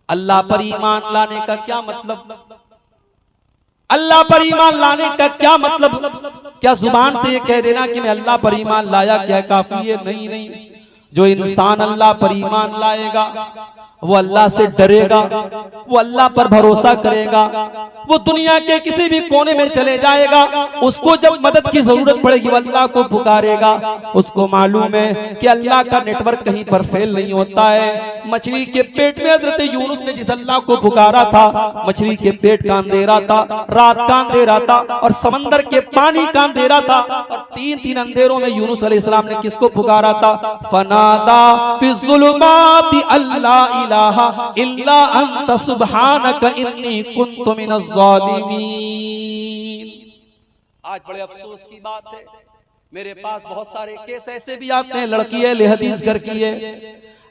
अल्लाह पर ईमान लाने का क्या मतलब? अल्लाह पर ईमान लाने का क्या मतलब? क्या जुबान से ये कह देना कि मैं अल्लाह पर ईमान लाया क्या काफी है? नहीं नहीं, जो इंसान अल्लाह पर ईमान लाएगा वो अल्लाह से डरेगा, वो अल्लाह पर भरोसा करेगा, वो दुनिया के किसी भी कोने में चले जाएगा, उसको जब मदद की जरूरत पड़ेगी वो अल्लाह को पुकारेगा। उसको मालूम है कि अल्लाह का नेटवर्क कहीं पर फेल नहीं होता है। मछली के पेट में हजरत यूनुस ने जिस अल्लाह को पुकारा था, मछली के पेट का अंधेरा था, रात का अंधेरा था और समंदर के पानी का अंधेरा था, और तीन तीन अंधेरों में यूनुस अलैहिस्सलाम ने किसको पुकारा था? फनादा फिज़्ज़ुलुमाति अल्ला इलाहा इल्ला अंत सुब्हानक इन्नी कुन्तु मिनज़ ज़ालिमीन। आज बड़े अफसोस की बात है, मेरे पास बहुत सारे केस ऐसे भी आते हैं, लड़की अहले हदीस घर की है,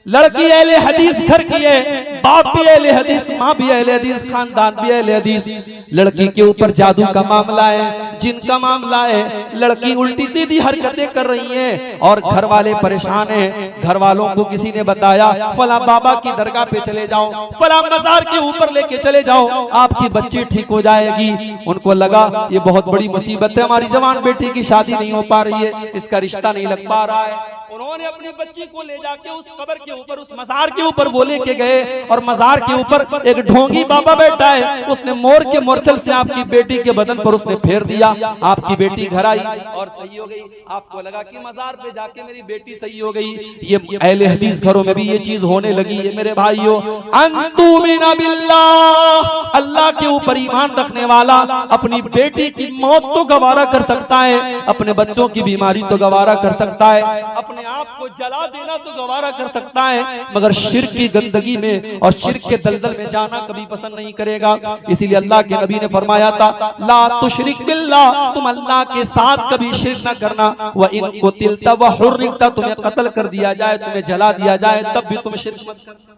लड़की अहले हदीस घर की है, बाप भी अहले हदीस, माँ भी अहले हदीस, खानदान भी अहले हदीस, लड़की के ऊपर जादू का मामला है, जिन का मामला है, लड़की उल्टी सीधी हरकतें कर रही है और घर वाले परेशान हैं। घर वालों को किसी ने बताया फला बाबा की दरगाह पे चले जाओ, फला मज़ार के ऊपर लेके चले जाओ, आपकी बच्ची ठीक हो जाएगी। उनको लगा ये बहुत बड़ी मुसीबत है, हमारी जवान बेटी की शादी नहीं हो पा रही है, इसका रिश्ता नहीं लग पा रहा है। उन्होंने अपनी बच्ची को ले जाके उस कब्र के ऊपर, उस मज़ार के ऊपर वो लेके गए, और मज़ार के ऊपर एक ढोंगी बाबा बैठा है, उसने मोर के मोरचल से आपकी बेटी के बदन पर उसने फेर दिया, आपकी बेटी घर आई और सही हो गई। आपको लगा कि मज़ार पे जाके मेरी बेटी सही हो गई। ये अहले हदीस घरों में भी ये चीज होने लगी है मेरे भाइयों। अंतुमिना बिल्लाह, अल्लाह के ऊपर ईमान रखने वाला अपनी बेटी की मौत तो गवारा कर सकता है, अपने बच्चों की बीमारी तो गवारा कर सकता है, अपने आप को जला देना तो गवारा कर सकता है, मगर शिर्क की गंदगी में और शिर्क के दलदल में जाना कभी पसंद नहीं करेगा। इसीलिए अल्लाह के नबी ने फरमाया था, ला तुशरिक बिल्लाह, तुम अल्लाह के साथ कभी शिर्क न करना, व इन कुतिलता व हुर्रिकता, तुम्हें कत्ल कर दिया जाए, तुम्हें जला दिया जाए, तब भी तुम शिर्क मत करना।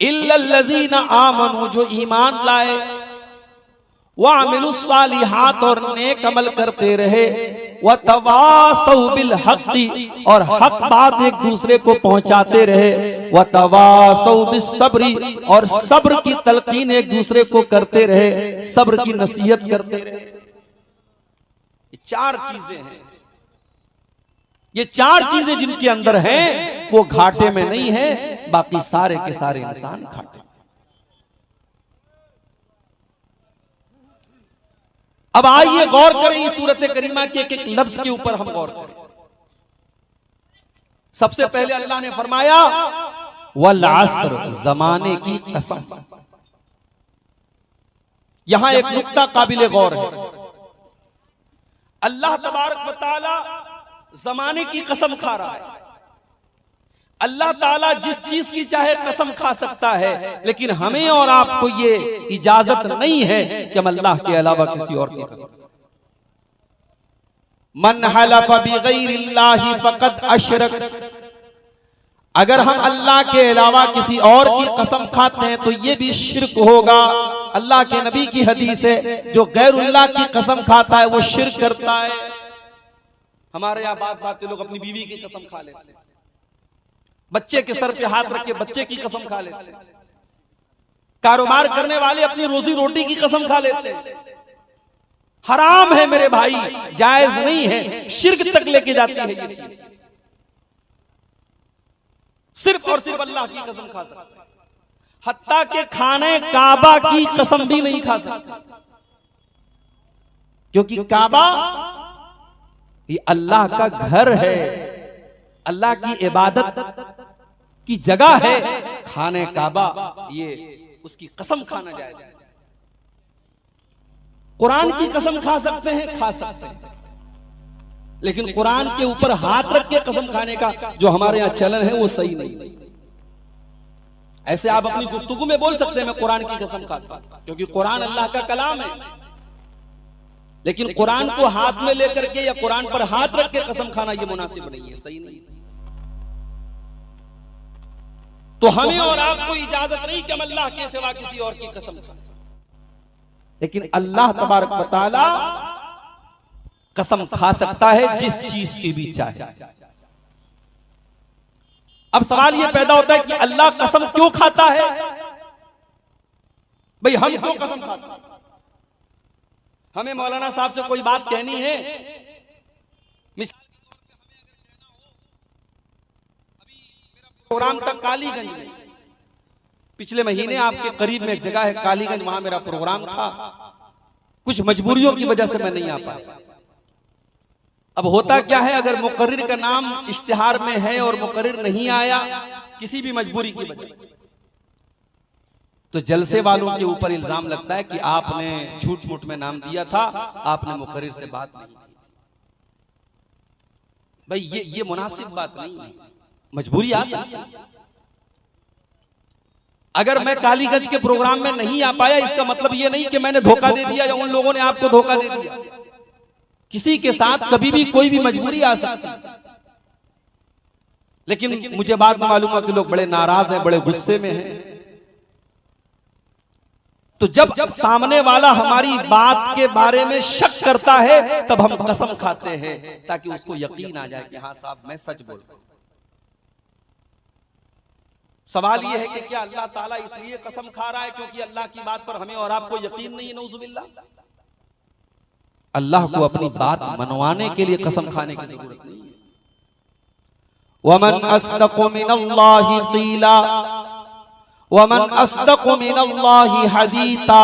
इल्लल्लज़ीना आमनू, जो ईमान लाए, व अमिलुस सालिहात, और नेक अमल करते रहे, व तवासौ बिल हक़्क़ि, और हक बात एक दूसरे को पहुंचाते रहे, व तवासौ बिस सब्री, और सब्र की तलकीन एक दूसरे को करते रहे, सब्र की नसीहत करते रहे। ये चार चीजें हैं, ये चार चीजें जिनके अंदर हैं वो घाटे में नहीं है, बाकी सारे के सारे इंसान घाटे। अब आइए गौर करें इस सूरत करीमा के एक एक लफ्ज के ऊपर हम गौर करें। सबसे पहले अल्लाह ने फरमाया वल अस्र, जमाने की कसम। यहां एक नुक्ता काबिल गौर है। अल्लाह तबारक व तआला जमाने की कसम खा रहा है। अल्लाह ताला जिस चीज की चाहे कसम खा सकता है, लेकिन हमें और आपको ये इजाजत नहीं है कि हम अल्लाह के अलावा किसी और की कसम। मन हलफ बिगैरिल्लाहि फक़द अशरक, अगर हम अल्लाह के अलावा किसी और की कसम खाते हैं तो ये भी शिर्क होगा। अल्लाह के नबी की हदीस है, जो गैरुल्लाह की कसम खाता है वो शिर्क करता है। हमारे यहाँ बात लोग अपनी बीवी की कसम खा लेते हैं, बच्चे के सर पे हाथ रख के बच्चे की कसम खा लेते हैं, कारोबार करने वाले अपनी रोजी रोटी की कसम खा लेते हैं। हराम है मेरे भाई, जायज नहीं है, शिर्क तक लेके जाती है ये चीज। सिर्फ और सिर्फ अल्लाह की कसम खा सकते हैं, हत्ता के खाने काबा की कसम भी नहीं खा सकते, क्योंकि काबा ये अल्लाह का घर है, अल्लाह की इबादत की जगह है। खाने काबा ये उसकी कसम खाना जायज है। कुरान की कसम खा सकते हैं, खा सकते हैं, लेकिन कुरान के ऊपर हाथ रख के कसम खाने का जो हमारे यहां चलन है वो सही नहीं। ऐसे आप अपनी गुफ्तगू में बोल सकते हैं मैं कुरान की कसम खाता हूं, क्योंकि कुरान अल्लाह का कलाम है, लेकिन कुरान को हाथ में लेकर के या कुरान पर हाथ रख के कसम खाना ये मुनासिब नहीं है, सही नहीं। तो हमें और आपको इजाजत नहीं कि हम अल्लाह के सिवा किसी और की कसम खाएं, लेकिन अल्लाह तबारक व तआला कसम खा सकता है जिस चीज की भी चाहे। अब सवाल यह पैदा होता है कि अल्लाह कसम क्यों खाता है? भाई हम क्यों कसम खाते हैं? हमें मौलाना साहब से कोई बात कहनी है, प्रोग्राम तक कालीगंज में, पिछले महीने आपके करीब में एक जगह है कालीगंज, वहां मेरा प्रोग्राम था, कुछ मजबूरियों की वजह से मैं नहीं आ पाया। अब होता क्या है, अगर मुकर्रिर का नाम इश्तिहार में है और मुकर्रिर नहीं आया किसी भी मजबूरी की वजह से, तो जलसे वालों के ऊपर इल्जाम लगता है कि आपने झूठ मूठ में नाम दिया था, आपने मुकर्रिर से बात नहीं की। भाई ये मुनासिब बात नहीं है, मजबूरी आ सकती है। अगर मैं कालीगंज के प्रोग्राम में नहीं आ पाया, इसका मतलब ये नहीं कि मैंने धोखा दे दिया या उन लोगों ने आपको धोखा दे दिया। किसी के साथ कभी भी कोई भी मजबूरी आ सकती है। लेकिन मुझे बाद में मालूम है कि लोग बड़े नाराज हैं, बड़े गुस्से में हैं। तो जब सामने वाला हमारी बात के बारे में शक करता है, तब हम कसम खाते हैं ताकि उसको यकीन आ जाए कि हाँ साहब मैं सच बोल रहा हूं। सवाल यह है कि क्या अल्लाह ताला इसलिए कसम खा रहा है क्योंकि अल्लाह की बात पर हमें और आपको यकीन नहीं है? नऊजुबिल्लाह। अल्लाह को अपनी बात मनवाने के लिए कसम खाने की जरूरत नहीं है। वमन अस्दक़ु मिनल्लाहि क़ीला वमन अस्दक़ु मिनल्लाहि हदीता।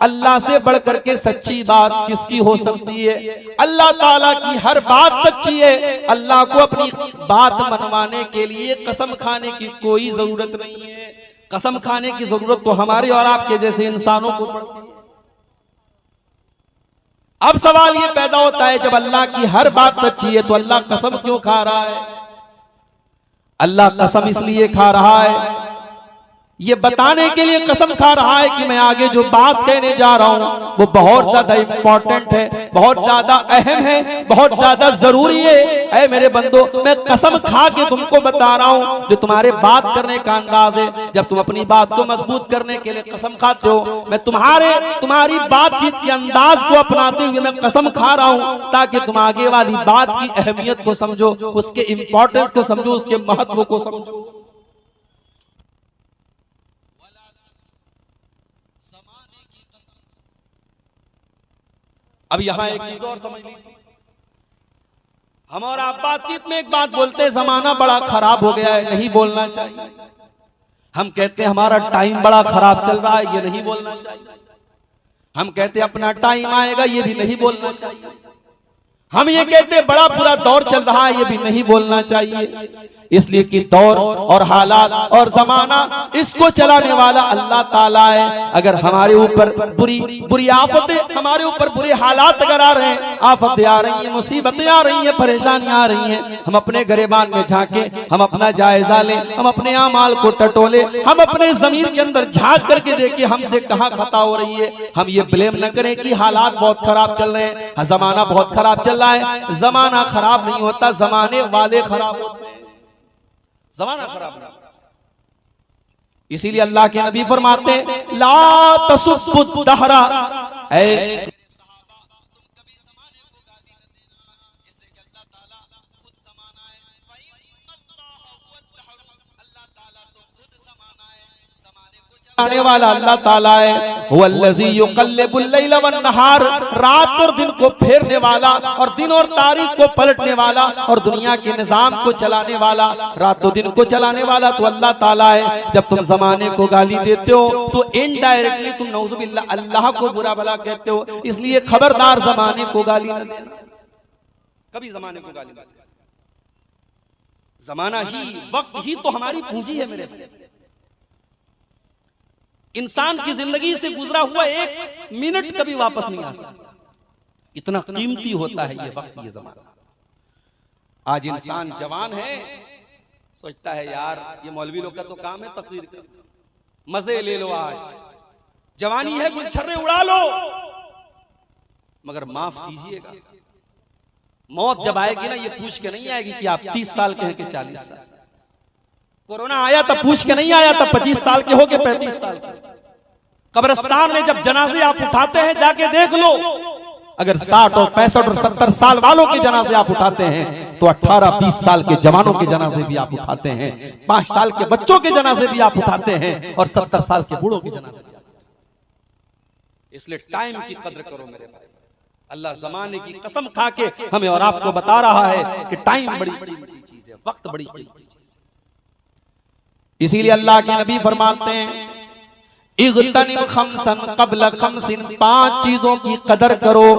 अल्लाह से बढ़कर के सच्ची बात किसकी हो सकती है? अल्लाह ताला की हर बात सच्ची है। अल्लाह को अपनी बात मनवाने के लिए कसम खाने की कोई जरूरत नहीं है। कसम खाने की जरूरत तो हमारे और आपके जैसे इंसानों को पड़ती है। अब सवाल ये पैदा होता है, जब अल्लाह की हर बात सच्ची है तो अल्लाह कसम क्यों खा रहा है? अल्लाह कसम इसलिए खा रहा है, ये बताने के लिए कसम खा रहा है कि मैं आगे जो बात कहने जा रहा हूं वो बहुत ज्यादा इंपॉर्टेंट है, बहुत ज्यादा अहम है, बहुत ज्यादा जरूरी है। ऐ मेरे बंदो, मैं कसम खा के तुमको बता रहा हूं, जो तुम्हारे बात करने का अंदाज है, जब तुम अपनी बात को मजबूत करने के लिए कसम खाते हो, मैं तुम्हारी बातचीत के अंदाज को अपनाते हुए मैं कसम खा रहा हूं ताकि तुम आगे वाली बात की अहमियत को समझो, उसके इंपॉर्टेंस को समझो, उसके महत्व को समझो। अब यहां एक चीज और समझ लीजिए, हम और आप बातचीत में एक बात बोलते हैं, जमाना बड़ा खराब हो गया है, नहीं बोलना चाहिए। हम कहते हैं हमारा टाइम बड़ा खराब चल रहा है, ये नहीं बोलना चाहिए। हम कहते हैं अपना टाइम आएगा, ये भी नहीं बोलना चाहिए। हम ये कहते हैं बड़ा बुरा दौर चल रहा है, ये भी नहीं बोलना चाहिए। इसलिए कि दौर और हालात और जमाना, इसको चलाने वाला अल्लाह ताला है। अगर हमारे ऊपर बुरी आफतें, हमारे ऊपर बुरे हालात अगर आ रहे हैं, आफतें आ रही हैं, मुसीबतें आ रही हैं, परेशानियां आ रही हैं, हम अपने गिरेबान में झांके, हम अपना जायजा लें, हम अपने आमाल को टटोले, हम अपने जमीर के अंदर झांक करके देखें हमसे कहां खता हो रही है। हम ये ब्लेम न करें कि हालात बहुत खराब चल रहे हैं, जमाना बहुत खराब चल रहा है। जमाना खराब नहीं होता, जमाने वाले खराब होते हैं। जमाना खराब नहीं। इसीलिए अल्लाह के नबी फरमाते हैं, ला तसुब्बुद दहरा, ऐ आने वाला अल्लाह ताला है। हुवल्लज़ी युक़ल्लिबुल लैला वन नहार, रात और दिन को फेरने वाला और दिन और तारीख को पलटने वाला और दुनिया के निजाम को चलाने वाला, रातों दिन को चलाने वाला तो अल्लाह ताला है। जब तुम जमाने को गाली देते हो तो इनडायरेक्टली तुम नऊजुबिल्लाह अल्लाह को बुरा भला कहते हो। इसलिए खबरदार जमाने को गाली न देना, कभी जमाने को गाली न देना। जमाना ही, वक्त ही तो हमारी पूंजी है मेरे भाई। इंसान की जिंदगी से गुजरा हुआ एक मिनट कभी वापस नहीं आ सकता, इतना कीमती होता है ये वक्त, ये जमाना। आज इंसान जवान है, सोचता है यार ये मौलवी लोग का तो काम है तकरीर कर, मजे ले लो, आज जवानी है गुलछर्रे उड़ा लो। मगर माफ कीजिएगा, मौत जब आएगी ना, ये पूछ के नहीं आएगी कि आप 30 साल के हैं कि 40 साल। कोरोना आया तब पूछ के नहीं आया, तब 25 साल के हो के 35 साल के। कब्रिस्तान में जब जनाजे आप उठाते हैं, जाके देख लो, अगर 60 और 65 और 70 साल वालों के जनाजे आप उठाते हैं तो 18-20 साल के जवानों के जनाजे भी आप उठाते हैं, 5 साल के बच्चों के जनाजे भी आप उठाते हैं और 70 साल के बूढ़ों के जनाजे भी आप। इसलिए टाइम की कदर करो मेरे भाई। अल्लाह जमाने की कसम खा के हमें और आपको बता रहा है कि टाइम बड़ी कीमती चीज है, वक्त बड़ी कीमती चीज है। इसीलिए अल्लाह के नबी फरमाते हैं इग़्तनिम खम्सन क़ब्ल खम्सिन, 5 चीजों की कदर करो,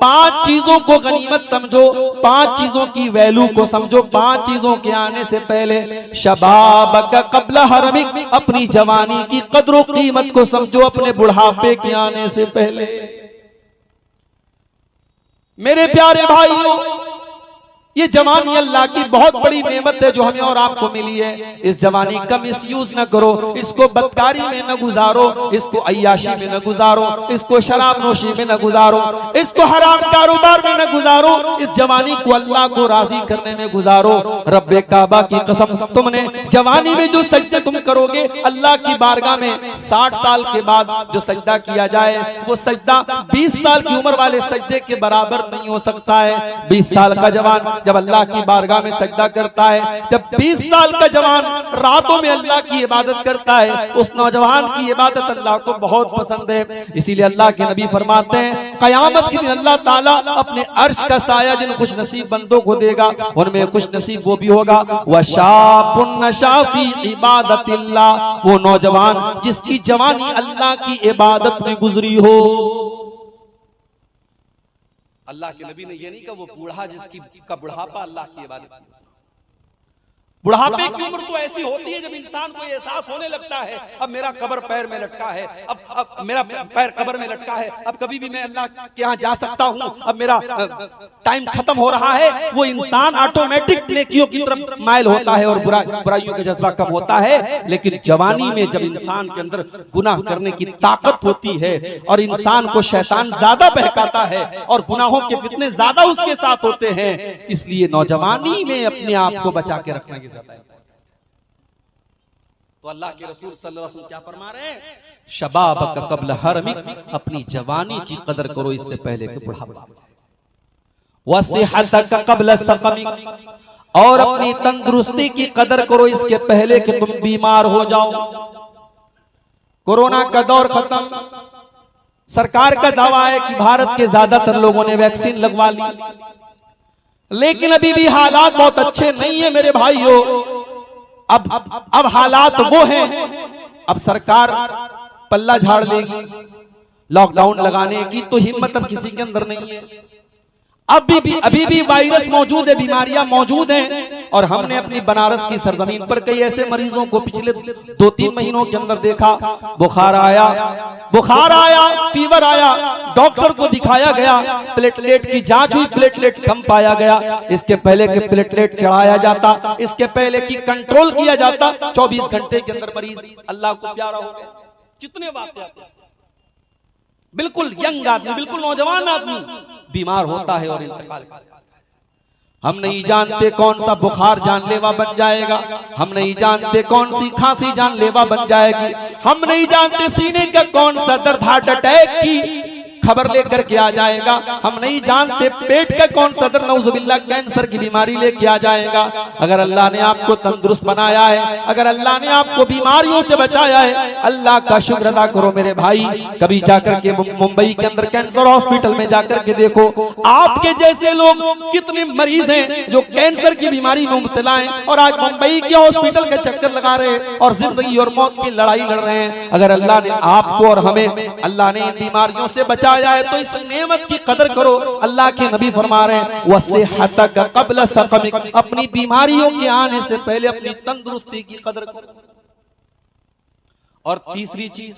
5 चीजों को गनीमत समझो, 5 चीजों की वैल्यू को समझो, 5 चीजों के आने से पहले। शबाबक क़ब्ल हरमिक, अपनी जवानी की कदर कीमत को समझो अपने बुढ़ापे के आने से पहले। मेरे प्यारे भाइयों, ये जवानी अल्लाह की बहुत बड़ी नेमत है जो हमें और आपको मिली है। इस जवानी का मिसयूज न करो, इसको बदकारी में न गुजारो, इसको अय्याशी में न गुजारो, इसको शराब नोशी में न गुजारो, इसको हराम कारोबार में न गुजारो। इस जवानी को अल्लाह को राजी करने में गुजारो। रब्बे काबा की कसम, तुमने जवानी में जो सजदे तुम करोगे अल्लाह की बारगाह में 60 साल के बाद जो सजदा किया जाए वो सजदा 20 साल की उम्र वाले सजदे के बराबर नहीं हो सकता है। 20 साल का जवान जब अल्लाह की बारगाह में सजदा करता है, जब 20 साल का जवान रातों में अल्लाह की इबादत करता है, उस नौजवान की इबादत अल्लाह को बहुत पसंद है। इसीलिए अल्लाह के नबी फरमाते हैं कयामत के दिन अल्लाह ताला अपने अर्श का साया जिन खुश नसीब बंदों को देगा, उनमें खुश नसीब वो भी होगा वशापुन नशा फी इबादतिल्लाह, वो नौजवान जिसकी जवानी अल्लाह की इबादत में गुजरी हो। अल्लाह के नबी ने ये नहीं कहा वो बूढ़ा जिसकी का बुढ़ापा अल्लाह की इबादत। बुढ़ापे की उम्र तो ऐसी होती है जब इंसान को एहसास होने लगता है अब मेरा कब्र पैर में लटका है, अब मेरा पैर कब्र में लटका है, अब कभी भी मैं अल्लाह के यहाँ जा सकता हूँ, अब मेरा टाइम खत्म हो रहा है। वो इंसान ऑटोमेटिक नेकियों की तरफ माइल होता है और बुराइयों का जज्बा कम होता है। लेकिन जवानी में जब इंसान के अंदर गुनाह करने की ताकत होती है और इंसान को शैतान ज्यादा बहकाता है और गुनाहों के फितने ज्यादा उसके साथ होते हैं, इसलिए नौजवानी में अपने आप को बचा के रखना ज्यादा है। तो अल्लाह के रसूल सल्लल्लाहु अलैहि वसल्लम क्या फरमा रहे हैं? शबाबक क़ब्ल हरमिक, अपनी जवानी की कदर करो इससे पहले कि बुढ़ापा आ जाए। वसिहतक क़ब्ल सक़मिक, और अपनी तंदुरुस्ती की कदर करो इसके पहले कि तुम बीमार हो जाओ। कोरोना का दौर खत्म, सरकार का दावा है कि भारत के ज्यादातर लोगों ने वैक्सीन लगवा ली, लेकिन अभी भी हालात बहुत अच्छे नहीं है मेरे भाइयों। अब हालात वो हैं, अब सरकार पल्ला झाड़ लेगी, लॉकडाउन लगाने की तो हिम्मत अब किसी के अंदर नहीं है। अभी भी वायरस मौजूद है, बीमारियां मौजूद हैं, और हमने अपनी बनारस की सरजमीन पर कई ऐसे मरीजों को पिछले 2-3 महीनों के अंदर देखा। बुखार आया, फीवर आया, डॉक्टर को दिखाया गया, प्लेटलेट की जांच हुई, प्लेटलेट कम पाया गया। इसके पहले कि प्लेटलेट चढ़ाया जाता, इसके पहले कि कंट्रोल किया जाता, 24 घंटे के अंदर मरीज अल्लाह को प्यारा हो गया। कितने वाकयात, बिल्कुल यंग आदमी, बिल्कुल नौजवान आदमी बीमार होता है और इंतकाल कर जाता है। हम नहीं जानते कौन सा बुखार जानलेवा बन जाएगा, हम नहीं जानते कौन सी खांसी जानलेवा बन जाएगी, हम नहीं जानते सीने का कौन सा दर्द हार्ट अटैक की खबर लेकर के आ जाएगा, हम नहीं जानते पेट का कौन सा दर्द नऊजुबिल्लाह कैंसर की बीमारी लेके आ जाएगा। अगर अल्लाह ने आपको तंदुरुस्त बनाया है, अगर अल्लाह ने आपको बीमारियों से बचाया है, अल्लाह का शुक्र अदा करो मेरे भाई। कभी जाकर के मुंबई के अंदर कैंसर हॉस्पिटल में जाकर के देखो, आपके जैसे लोग कितने मरीज हैं जो कैंसर की बीमारी में मुब्तला हैं और आज मुंबई के हॉस्पिटल के चक्कर लगा रहे हैं और जिंदगी और मौत की लड़ाई लड़ रहे हैं। अगर अल्लाह ने आपको और हमें अल्लाह ने इन बीमारियों से बचाया है तो इस नेमत की कदर करो। अल्लाह के नबी फरमा रहे हैं वसिहतक क़ब्ल सक़मिक, अपनी बीमारियों के आने से पहले अपनी तंदुरुस्ती की कदर करो। और तीसरी चीज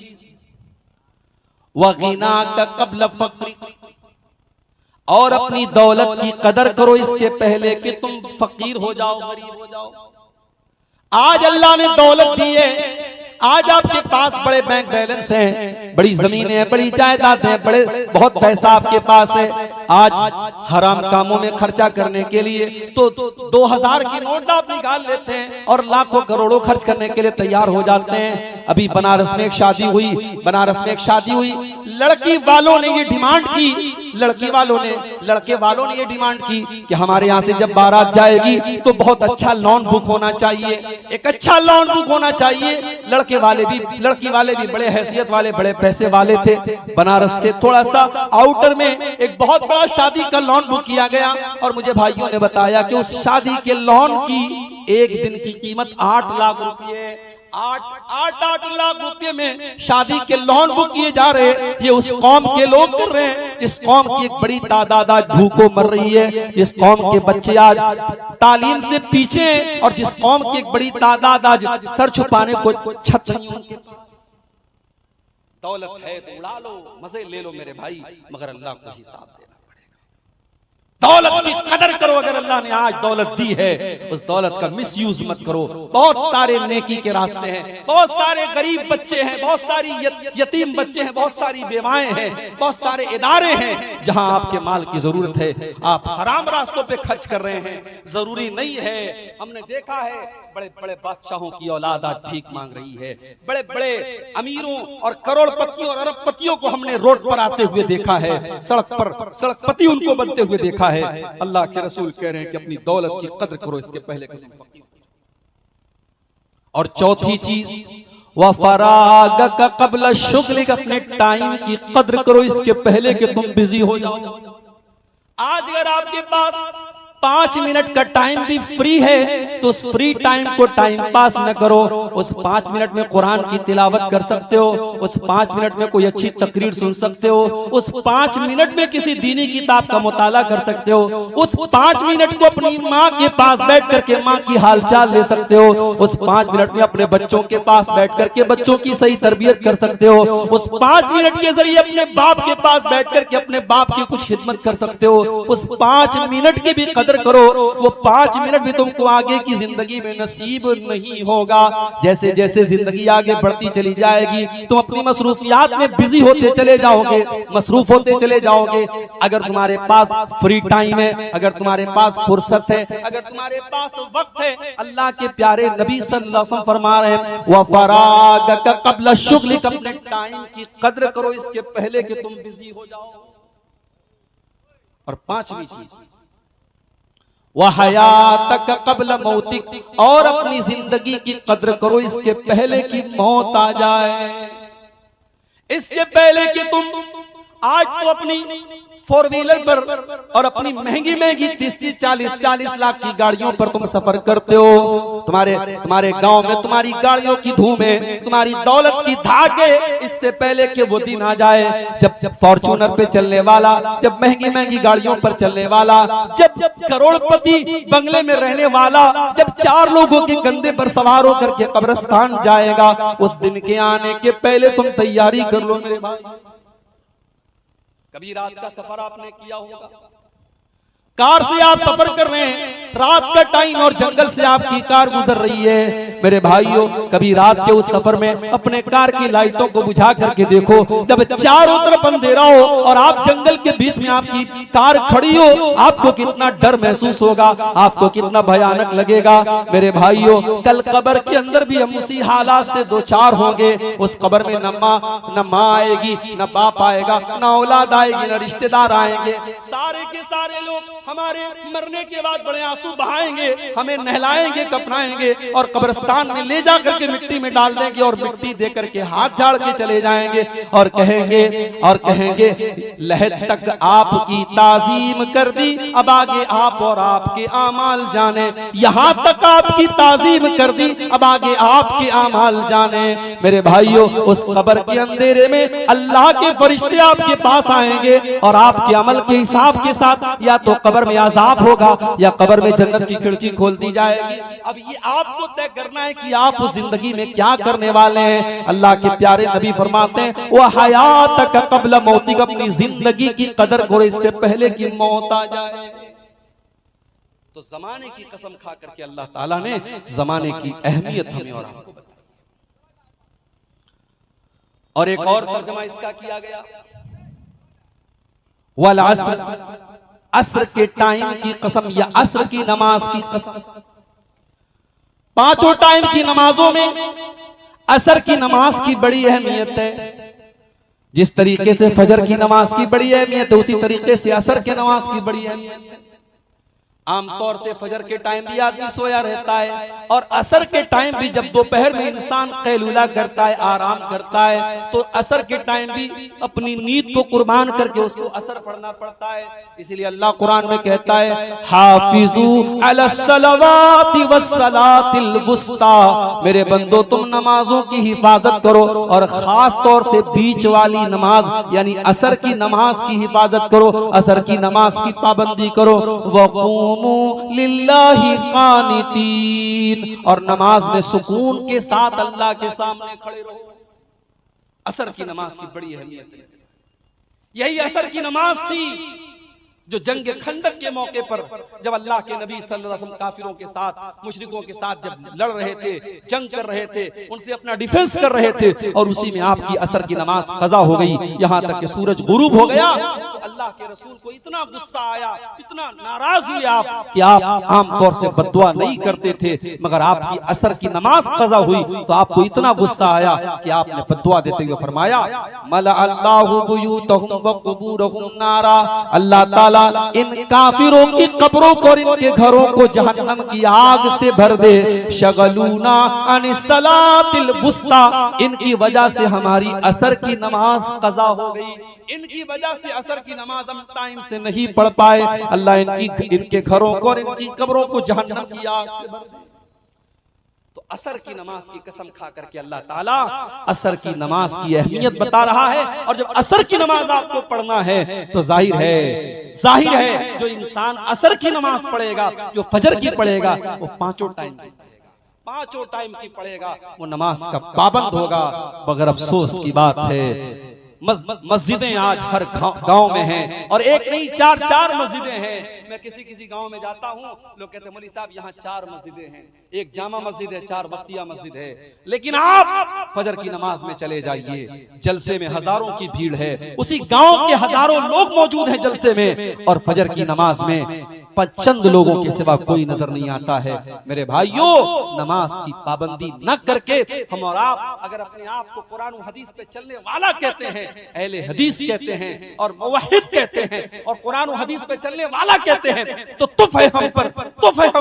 वग़िनाक क़ब्ल फ़क़्रिक, और अपनी दौलत की कदर करो इसके पहले कि तुम फकीर हो जाओ, गरीब हो जाओ। आज अल्लाह ने दौलत दी है, आज आपके पास बड़े बैंक बैलेंस हैं, बड़ी जमीनें हैं, बड़ी जायदाद हैं, बहुत पैसा आपके पास है। आज हराम कामों में खर्चा करने के लिए तो 2000 की नोट आप निकाल लेते हैं और लाखों करोड़ों खर्च करने के लिए तैयार हो जाते हैं। अभी बनारस में एक शादी हुई, लड़की वालों ने ये डिमांड की, लड़के वालों ने ये डिमांड की कि हमारे यहाँ से जब बारात जाएगी तो बहुत अच्छा लॉन बुक होना चाहिए, एक अच्छा लॉन बुक होना चाहिए। लड़की वाले भी बड़े हैसियत वाले, बड़े पैसे वाले थे। बनारस से थोड़ा सा आउटर में एक बहुत बड़ा शादी का लॉन बुक किया गया और मुझे भाइयों ने बताया कि उस शादी के लॉन की एक दिन की कीमत 8 लाख रुपए, 8 लाख रुपए में शादी के लॉन बुक किए जा रहे हैं। ये उस कौम के लोग कर रहे हैं जिस कौम की एक बड़ी तादाद आज भूखों मर रही है, जिस कौम के बच्चे आज तालीम से पीछे हैं और जिस कौम की एक बड़ी तादाद आज सर छुपाने को छत नहीं उनके पास। दौलत है तो उड़ा लो, मजे ले लो मेरे भाई, मगर अल्लाह को हिसाब देना पड़ेगा। दौलत की कदर करो, अगर अल्लाह ने आज दौलत दी है उस दौलत का मिसयूज मत करो। बहुत सारे नेकी के रास्ते हैं, बहुत सारे गरीब बच्चे हैं, बहुत सारी यतीम बच्चे हैं, बहुत सारी बेवाएं हैं, बहुत सारे इदारे हैं जहां आपके माल की जरूरत है, आप हराम रास्तों पे खर्च कर रहे हैं। जरूरी नहीं है, हमने देखा है बड़े बड़े बादशाहों की औलाद आज भीख मांग रही है, बड़े बड़े अमीरों और करोड़पतियों और अरबपतियों को हमने रोड पर आते हुए देखा है, सड़कपति उनको बनते हुए देखा है। अल्लाह के रसूल कह रहे हैं कि अपनी दौलत की कद्र करो इसके पहले कि तुम फकीर। और चौथी चीज वफरागक कब्ल शुगलिक, अपने टाइम की कद्र करो इसके पहले कि तुम बिजी हो जाओ। आज अगर आपके पास 5 मिनट का टाइम भी फ्री है तो उस फ्री टाइम को टाइम पास न करो। उस 5 मिनट में कुरान की तिलावत कर सकते हो, उस 5 मिनट में कोई अच्छी तकरीर सुन सकते हो, उस 5 मिनट में किसी दीनी किताब का मुताला कर सकते हो, उस 5 मिनट को अपनी माँ के पास बैठ करके माँ की हालचाल ले सकते हो, उस 5 मिनट में अपने बच्चों के पास बैठ करके बच्चों की सही तरबियत कर सकते हो, उस 5 मिनट के जरिए अपने बाप के पास बैठ करके अपने बाप की कुछ खिदमत कर सकते हो। उस 5 मिनट की भी कदर करो, वो 5 मिनट भी तुमको आगे की जिंदगी में नसीब नहीं होगा। जैसे जैसे जिंदगी आगे बढ़ती चली जाएगी तुम अपनी मसरूफियात में बिजी होते चले जाओगे, मसरूफ होते चले जाओगे। अगर तुम्हारे पास फ्री टाइम है, अगर तुम्हारे पास फुर्सत है, अगर तुम्हारे पास वक्त है, अल्लाह के प्यारे नबी सल्लल्लाहु अलैहि वसल्लम फरमा रहे हैं वफरागक कब्ल शुगलिक, अपने टाइम की कद्र करो इसके पहले कि तुम बिजी हो जाओ। और 5वीं चीज वहयातक कब्ल मौतिक, और अपनी जिंदगी की कद्र करो इसके पहले कि मौत आ जाए। इसके पहले कि तुम आज तो अपनी 4 व्हीलर पर और अपनी महंगी महंगी 30-30, 40-40 लाख की गाड़ियों पर तुम सफर करते हो, तुम्हारे गांव में तुम्हारी गाड़ियों की धूम है, तुम्हारी दौलत की धाक है। इससे पहले कि वो दिन आ जाए जब फॉर्च्यूनर पे चलने वाला, जब महंगी महंगी गाड़ियों पर चलने वाला, जब करोड़पति बंगले में रहने वाला, जब 4 लोगों के कंधे पर सवार होकर के कब्रिस्तान जाएगा, उस दिन के आने के पहले तुम तैयारी कर लो मेरे भाई। कभी रात का सफर आपने किया होगा, कार से आप सफर कर रहे हैं, रात का टाइम और जंगल से आपकी कार गुजर रही है। मेरे भाइयों, कभी रात के उस सफर में अपने कार की लाइटों को बुझा करके देखो, जब चारों तरफ अंधेरा हो और आप जंगल के बीच में आपकी कार खड़ी हो, आपको कितना डर महसूस होगा, आपको कितना भयानक लगेगा। मेरे भाइयों, कल कब्र के अंदर भी हम उसी हालात से 2-4 होंगे। उस कब्र में न माँ आएगी, न बाप आएगा, न औलाद आएगी, न रिश्तेदार आएंगे। सारे के सारे लोग हमारे मरने के बाद बड़े आंसू बहाएंगे, हमें नहलाएंगे, कफनाएंगे और कब्रिस्तान में ले जाकर के मिट्टी में डाल देंगे और मिट्टी दे करके हाथ झाड़ के चले जाएंगे और कहेंगे लहद तक आपकी ताजीम कर दी, अब आगे आप और आपके आमाल जाने। यहाँ तक आपकी ताजीम कर दी, अब आगे आपके आमाल जाने। मेरे भाइयों, उस कब्र के अंधेरे में अल्लाह के फरिश्ते आपके पास आएंगे और आपके अमल के हिसाब के साथ या तो कब्र में अज़ाब होगा या कब्र में जन्नत की खिड़की खोल दी जाएगी। अब ये आपको तय करना है कि आप उस जिंदगी में क्या करने वाले हैं। अल्लाह के प्यारे नबी फरमाते हैं वह हयातक कब्ल मौतिक, अपनी जिंदगी की कदर करो इससे पहले कि मौत आ जाए। तो जमाने की कसम खा करके अल्लाह ताला ने जमाने की अहमियत हमें और आपको बताई। और एक और तर्जुमा इसका किया गया वल अस्र, अस्र के टाइम की कसम या अस्र की नमाज की कसम। 5 टाइम की नमाजों में असर की नमाज की बड़ी अहमियत है। जिस तरीके से फजर की नमाज की बड़ी अहमियत है, उसी तरीके से असर की नमाज की बड़ी अहमियत है। आमतौर से फजर के टाइम भी आदमी सोया रहता है और असर के टाइम भी, जब दोपहर में इंसान कैलूला करता है, आराम करता है, तो असर के टाइम भी अपनी नींद को कुर्बान करके उसको असर पढ़ना पड़ता है। इसीलिए अल्लाह कुरान में कहता है, हाफिजू अलस्सलावाति वस्सलातिल वुस्ता, मेरे बंदो तुम नमाजों की हिफाजत करो और खास तौर से बीच वाली नमाज यानी असर की नमाज की हिफाजत करो, असर की नमाज की पाबंदी करो। वक़ूमू लिल्लाहि क़ानितीन, और नमाज में सुकून के साथ अल्लाह के सामने खड़े रहो। असर की नमाज की बड़ी अहमियत है। यही असर की नमाज थी जो जंग खंदक के मौके पर जब अल्लाह के नबी सल्लल्लाहु अलैहि वसल्लम काफिरों के साथ, मुशरिकों के साथ जब लड़ रहे थे, जंग कर रहे थे, उनसे अपना डिफेंस कर रहे थे, और उसी में आपकी असर की नमाज कज़ा हो गई। यहाँ तक कि सूरज गुरूब हो गया तो अल्लाह के रसूल को इतना गुस्सा आया, इतना नाराज हुए आप कि आप आमतौर से बद्दुआ नहीं करते थे, मगर आपकी असर की नमाज कज़ा हुई तो आपको इतना गुस्सा आया कि आपने बद्दुआ देते हुए फरमाया, मला अल्लाहु बुयूतहुम व कुबूरहुम नारा, अल्लाह ताला इन काफिरों की कब्रों को और इनके घरों को जहन्नम की आग से भर दे। शगलूना अन सलातिल वुस्ता, इनकी वजह से हमारी असर की नमाज कज़ा हो गई, इनकी वजह से असर की नमाज हम टाइम से नहीं पढ़ पाए। अल्लाह इनके घरों को और इनकी कब्रों को जहन्नम की आग से भर दे। तो असर की नमाज की कसम खा करके अल्लाह ताला असर की नमाज की अहमियत बता रहा है। और जब असर की नमाज आपको पढ़ना है तो जाहिर है जो इंसान असर की नमाज पढ़ेगा, जो फजर की पढ़ेगा, वो पांचों टाइम की पढ़ेगा, वो नमाज का पाबंद होगा। मगर अफसोस की बात है मस्जिदें आज हर गांव में हैं, और एक नहीं चार मस्जिदें हैं। मैं किसी गांव में जाता हूं, लोग कहते हैं मौलवी साहब यहाँ 4 मस्जिदें हैं, एक जामा मस्जिद है, 4 बख्तिया मस्जिद है। लेकिन आप फजर की नमाज में चले जाइए, जलसे में हजारों की भीड़ है, उसी गांव के हजारों लोग मौजूद हैं जलसे में, और फजर की नमाज में चंद लोगों के सिवा कोई नजर नहीं आता है। मेरे भाइयों, नमाज की पाबंदी न करके हम और आप अगर अपने आप को कुरान और हदीस पे चलने वाला कहते हैं, अहले हदीस कहते हैं और मुवहिद कहते हैं और कुरान और हदीस पे चलने वाला कहते हैं, तो तुफ है हम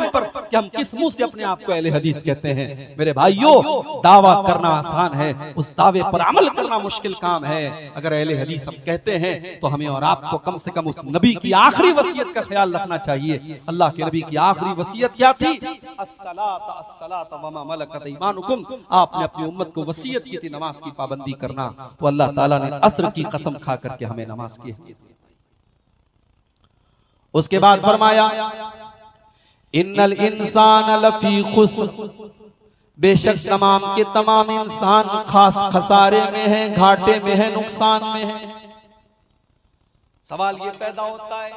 पर कि हम किस मुंह से अपने आप को अहले हदीस कहते हैं। मेरे भाइयों, दावा करना आसान है, उस दावे पर अमल करना मुश्किल काम है। अगर अहले हदीस हम कहते हैं तो हमें और आपको कम से कम उस नबी की आखिरी वसीयत का ख्याल रखना चाहिए। अल्लाह के नबी की आखिरी वसीयत क्या थी? अस्सलात वमा मलकत ईमानुकुम। आपने अपनी उम्मत को वसीयत की थी नमाज की पाबंदी करना, तो अल्लाह ताला ने असर की कसम खा करके हमें नमाज की। उसके बाद फरमाया, इन्नल इंसान लफी खुस्र, बेशक तमाम के तमाम इंसान खास खसारे में है, घाटे में है, नुकसान में है। सवाल ये पैदा होता है,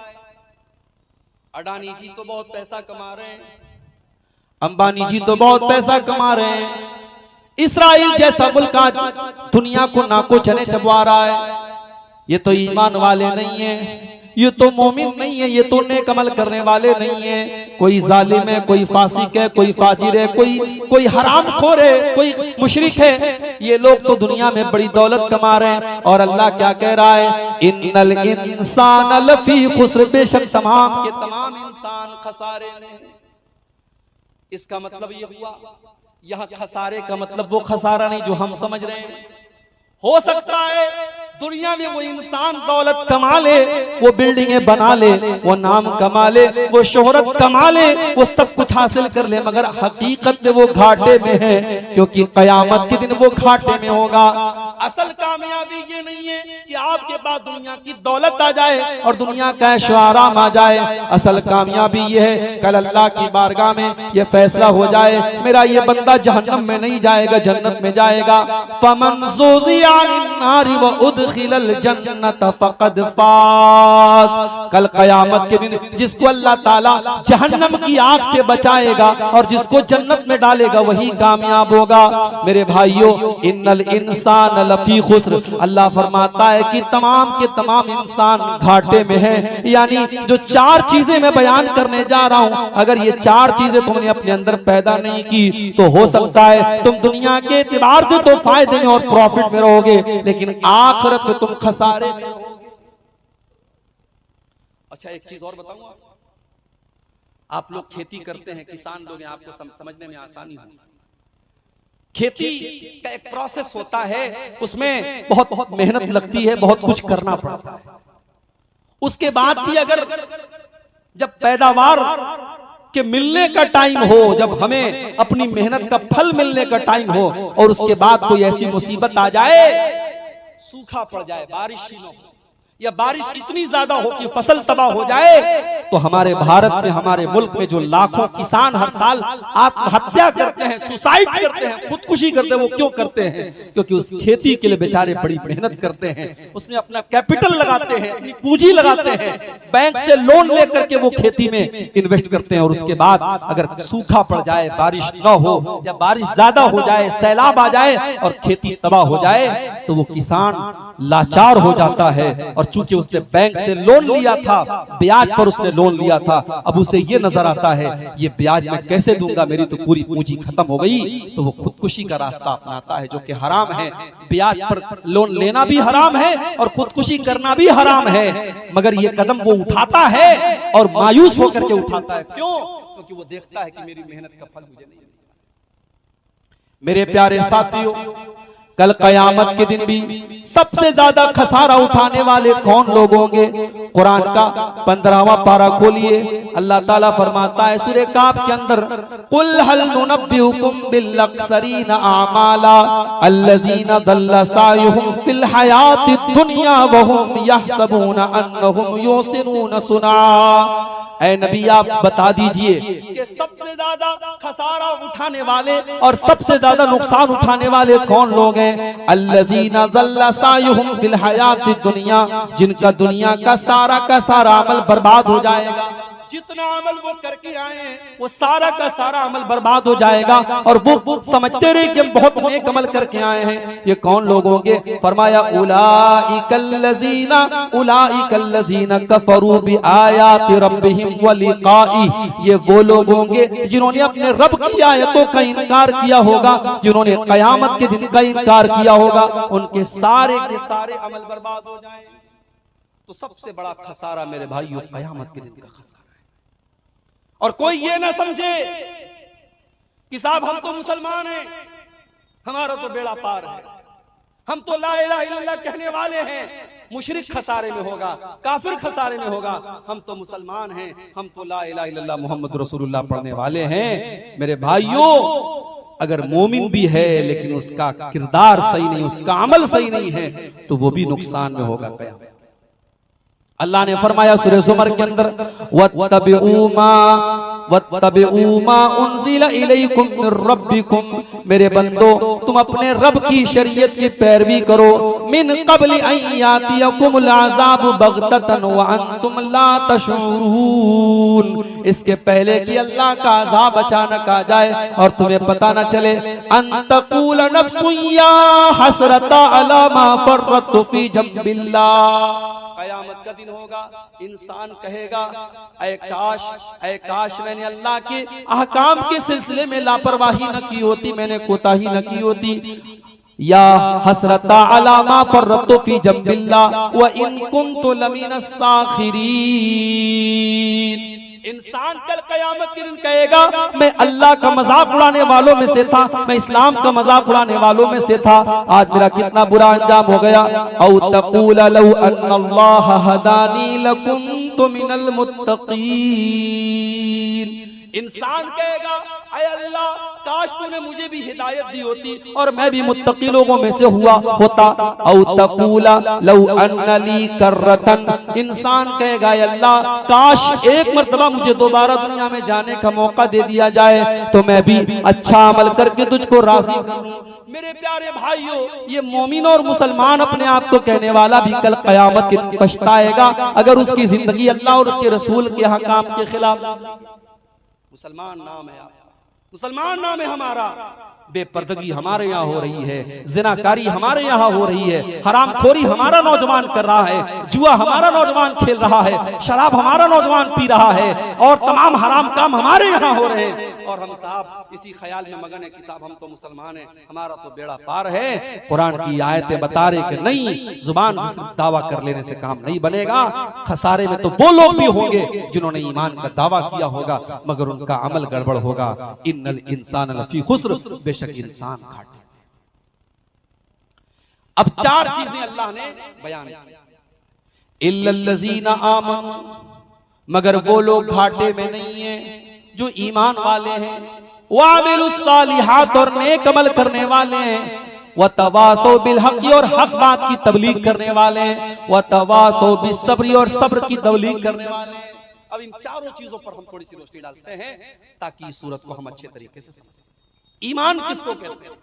अडानी जी तो बहुत पैसा कमा रहे हैं, अंबानी जी तो बहुत पैसा कमा रहे हैं, इस्राइल जैसा मुल्क आज दुनिया को नाको चने चबवा रहा है, ये तो ईमान वाले नहीं है, ये तो मोमिन नहीं है, ये तो नेक अमल करने वाले नहीं है, कोई जालिम है, कोई फासिक है, कोई फाजिर है, कोई हरामखोर है, कोई मुशरिक है। ये लोग तो दुनिया में बड़ी दौलत कमा रहे हैं। और अल्लाह क्या कह रहा है? इन्नल इंसान लफी खुस्र, बेशक तमाम के तमाम इंसान खसारे में। इसका मतलब ये हुआ, यहाँ खसारे का मतलब वो खसारा नहीं जो हम समझ रहे हैं। हो सकता है दुनिया में वो इंसान दौलत कमा ले, वो बिल्डिंगें बना ले, वो नाम कमा ले, वो शोहरत कमा ले, वो सब कुछ हासिल कर ले, मगर हकीकत में वो घाटे में है, क्योंकि कयामत के दिन वो घाटे में होगा। असल कामयाबी ये नहीं है कि आपके पास दुनिया की दौलत आ जाए और दुनिया का ऐशो आराम आ जाए। असल कामयाबी ये है कल अल्लाह की बारगाह में ये फैसला हो जाए, मेरा ये बंदा जहन्नम में नहीं जाएगा, जन्नत में जाएगा। फमन ज़ुज़िया अनिन नारि व उदखिलल जन्नत फक़द फ़ाज़। कल क़यामत के दिन जिसको अल्लाह ताला जहन्नम की आग से बचाएगा और जिसको जन्नत में डालेगा वही कामयाब होगा। मेरे भाइयों, इन्नल इंसान लफी खुस्र। अल्लाह फरमाता है कि तमाम के तमाम इंसान घाटे में है। यानी जो चार चीजें मैं बयान करने जा रहा हूं, अगर ये चार चीजें तुमने अपने अंदर पैदा नहीं की तो हो सकता है तुम दुनिया के एतबार से तो फायदे में और प्रॉफिट में रहोगे, लेकिन आखिरत में तुम खसारे में रहोगे। अच्छा, एक चीज और बताऊं, आप लोग खेती करते हैं, किसान लोग हैं, आपको समझने में आसानी होगी। खेती का एक प्रोसेस होता है, उसमें बहुत बहुत मेहनत लगती है, बहुत कुछ करना पड़ता है। उसके बाद भी अगर जब पैदावार के मिलने का टाइम हो, जब हमें अपनी मेहनत का फल मिलने का टाइम हो, और उसके बाद कोई ऐसी मुसीबत आ जाए, सूखा पड़ जाए, बारिश ही न हो, या बारिश इतनी ज्यादा हो कि फसल तबाह हो जाए, तो हमारे भारत में, हमारे मुल्क में जो लाखों किसान हर साल आत्महत्या करते हैं, सुसाइड करते हैं, खुदकुशी करते हैं, वो क्यों करते हैं? क्योंकि उस खेती के लिए बेचारे बड़ी मेहनत करते हैं, उसमें अपना कैपिटल लगाते हैं, अपनी पूंजी लगाते हैं, बैंक से लोन लेकर के वो खेती में इन्वेस्ट करते हैं, और उसके बाद अगर सूखा पड़ जाए, बारिश न हो या बारिश ज्यादा हो जाए, सैलाब आ जाए और खेती तबाह हो जाए, तो वो किसान लाचार हो जाता है। और चूंकि उसने बैंक से लोन लिया था, ब्याज पर उसने लोन लिया था, अब उसे ये नजर आता है ये ब्याज मैं कैसे दूंगा, मेरी तो पूरी पूंजी खत्म हो गई, तो वो खुदकुशी का रास्ता अपनाता है, जो कि हराम है। ब्याज पर लोन लेना भी हराम है और खुदकुशी करना भी हराम है, मगर ये कदम वो उठाता है और मायूस होकर के उठाता है। क्यों? क्योंकि वो देखता है कि मेरी मेहनत का फल मुझे नहीं मिलेगा। मेरे प्यारे साथियों, कल कयामत के दिन भी सबसे ज्यादा खसारा उठाने वाले कौन लोग होंगे? कुरान का 15वां पारा खोलिए, अल्लाह ताला फरमाता है सूरह काफ के अंदर, कुल हल नुनब्बिउकुम बिल अक्सरीना आमाला अल्लज़ीना दल्ला सायुहुम फिल हयातिद दुनिया व हुम यहसबूना अन्नहुम युहसिनूना सुना। ऐ नबी, आप बता दीजिए कि सबसे ज्यादा खसारा उठाने वाले और सबसे ज्यादा नुकसान उठाने वाले कौन लोग हैं? अल्लज़ीना ज़ल्ला सायुहुम फिल हयातिद दुनिया, जिनका दुनिया का सारा अमल बर्बाद हो जाएगा। जितना अमल वो करके आए हैं वो सारा का सारा अमल बर्बाद हो जाएगा, और वो समझते रहे कि हम बहुत नेक अमल करके आए हैं। ये कौन लोग होंगे? फरमाया उलाइकल्लज़ीना कफरू बिआयाति रब्बिहिम व लिक़ाई, ये वो लोग होंगे जिन्होंने अपने रब की आयतों का इनकार किया होगा, जिन्होंने कयामत के दिन का इनकार किया होगा, उनके सारे के सारे अमल बर्बाद हो जाएंगे। तो सबसे बड़ा खसारा मेरे भाइयों कयामत के दिन का खसारा। और कोई ये ना समझे कि साहब हम तो मुसलमान हैं, हमारा तो बेड़ा पार है, हम तो ला इलाहा इल्लल्लाह कहने वाले हैं, मुशरिक खसारे में होगा, काफिर खसारे में होगा। हम तो मुसलमान हैं, हम तो ला इलाहा इल्लल्लाह मुहम्मद रसूलुल्लाह पढ़ने वाले हैं। मेरे भाइयों, अगर मोमिन भी है लेकिन उसका किरदार सही नहीं, उसका अमल सही नहीं है, तो वो भी नुकसान में होगा कयामत। अल्लाह ने फरमाया सूरह ज़ुमर के अंदर, वत्तबिऊ मा उन्ज़िला इलैकुम मिर रब्बिकुम, मेरे बंदो तुम अपने रब की शरीयत की पैरवी करो, मिन क़ब्ल अन यातियकुमुल अज़ाबु बग़ततन व अंतुम ला तशऊरून, इसके पहले कि अल्लाह का अज़ाब अचानक आ जाए और तुम्हें पता न चले। अन तक़ूल नफ्सुन या हसरता अला मा फर्रतु फी जंबिल्लाह, कयामत का दिन होगा, इंसान कहेगा ऐ काश मैंने अल्लाह के अहकाम के सिलसिले में लापरवाही न की होती, मैंने कोताही न की होती। या हसरता अला मा फर्रतु फी जंबिल्लाह व इन कुन्तु लमिनस साखिरीन, इंसान कल कयामत के दिन कहेगा मैं अल्लाह का मजाक उड़ाने वालों में से था, मैं इस्लाम का मजाक उड़ाने वालों में से था, आज मेरा कितना बुरा अंजाम हो गया। औ तक़ूल लौ अन्नल्लाह हदानी लकुन्तु मिनल मुत्तक़ीन, इंसान कहेगा ऐ अल्लाह काश तूने मुझे भी हिदायत दी होती और मैं भी मुत्तकी लोगों में से हुआ होता। औ तक़ूला लौ अन्ना ली कररतन, इंसान कहेगा ऐ अल्लाह काश एक मर्तबा मुझे दोबारा दुनिया में जाने का मौका दे दिया जाए तो मैं भी अच्छा अमल करके तुझको राज़ी करूं। मेरे प्यारे भाइयों, ये मोमिन और मुसलमान अपने आप को कहने वाला भी कल कयामत के दिन पछताएगा अगर उसकी जिंदगी अल्लाह और उसके रसूल के हकाम के खिलाफ। मुसलमान नाम है आपका, मुसलमान नाम है हमारा, बेपर्दगी हमारे यहाँ हो रही है, जिनाकारी हमारे यहाँ हो रही है, हरामखोरी हमारा नौजवान कर रहा है, जुआ हमारा नौजवान खेल रहा है, शराब हमारा नौजवान पी रहा है और तमाम हराम काम हमारे यहाँ हो रहे हैं। और हम साहब इसी ख्याल में मगन है कि साहब हम तो मुसलमान हैं, हमारा तो बेड़ा पार है। कुरान की आयतें बता रहे कि नहीं, जुबान से सिर्फ दावा कर लेने से काम नहीं बनेगा। खसारे में तो वो लोग भी होंगे जिन्होंने ईमान का दावा किया होगा मगर उनका अमल गड़बड़ होगा। इन्नल इंसान लफी खुस्र, बेशक इंसान घाटे। अब चार चीजें अल्लाह ने बयान की। इल्लल्लज़ीना आमनू, मगर वो लोग घाटे में नहीं है जो ईमान वाले हैं, वामिलुस्सालिहात, और नेक अमल करने वाले हैं, वतवासौ बिल हक़, और हक बात की तबलीग करने वाले हैं, वतवासौ बिस्सब्र, और सब्र की तबलीग करने वाले हैं। अब इन चारों चीजों पर हम थोड़ी सी रोशनी डालते हैं ताकि इस सूरत को हम अच्छे तरीके से समझें। ईमान किसको कहते हैं?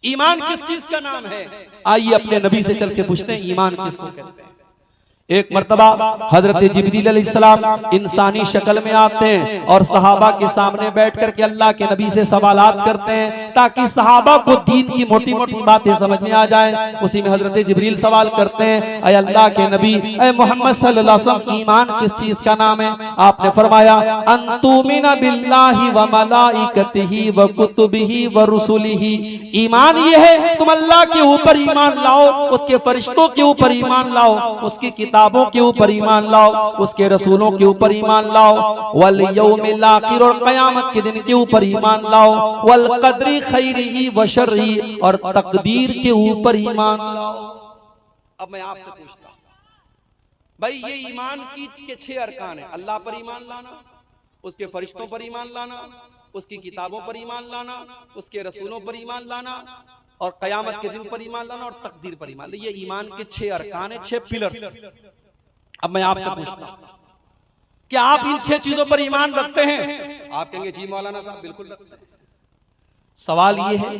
ईमान किस चीज का नाम है? आइए अपने नबी से चल के पूछते हैं ईमान किसको कहते हैं। एक मर्तबा हजरत जिब्रील अलैहिस्सलाम इंसानी शक्ल में आते हैं और सहाबा के सामने बैठ करके अल्लाह के नबी से सवालात करते हैं ताकि सहाबा को दीन की मोटी मोटी बातें समझ में आ जाए। उसी में हजरत जिब्रील सवाल करते हैं, अय अल्लाह के नबी, अय मोहम्मद सल्लल्लाहु अलैहि वसल्लम, ईमान किस चीज का नाम है? आपने फरमाया, अंतुमिना बिल्लाहि व मलाइकतिही व कुतुबिही व रुसुलिही। ईमान ये है तुम अल्लाह के ऊपर ईमान लाओ, उसके फरिश्तों के ऊपर ईमान लाओ, उसकी किताबों के ऊपर ईमान लाओ, उसके रसूलों के ऊपर ईमान लाओ, वल यौमिल आखिर, और कयामत के दिन के ऊपर ईमान लाओ, वल क़द्री खैरिही व शर्रिही, और तकदीर के ऊपर ईमान लाओ। अब मैं आपसे पूछता हूं, भाई ये ईमान के 6 अरकान है। अल्लाह पर ईमान लाना, उसके फरिश्तों पर ईमान लाना, उसकी किताबों पर ईमान लाना, उसके रसूलों पर ईमान लाना, और कयामत के दिन पर ईमान लाना, और तकदीर पर ईमान लाना। ये ईमान के 6 अरकान है, 6 पिलर्स। अब मैं आपसे पूछता हूं, क्या आप इन 6 चीजों पर ईमान रखते हैं? आप कहेंगे जी मौलाना साहब बिल्कुल रखते हैं। सवाल ये है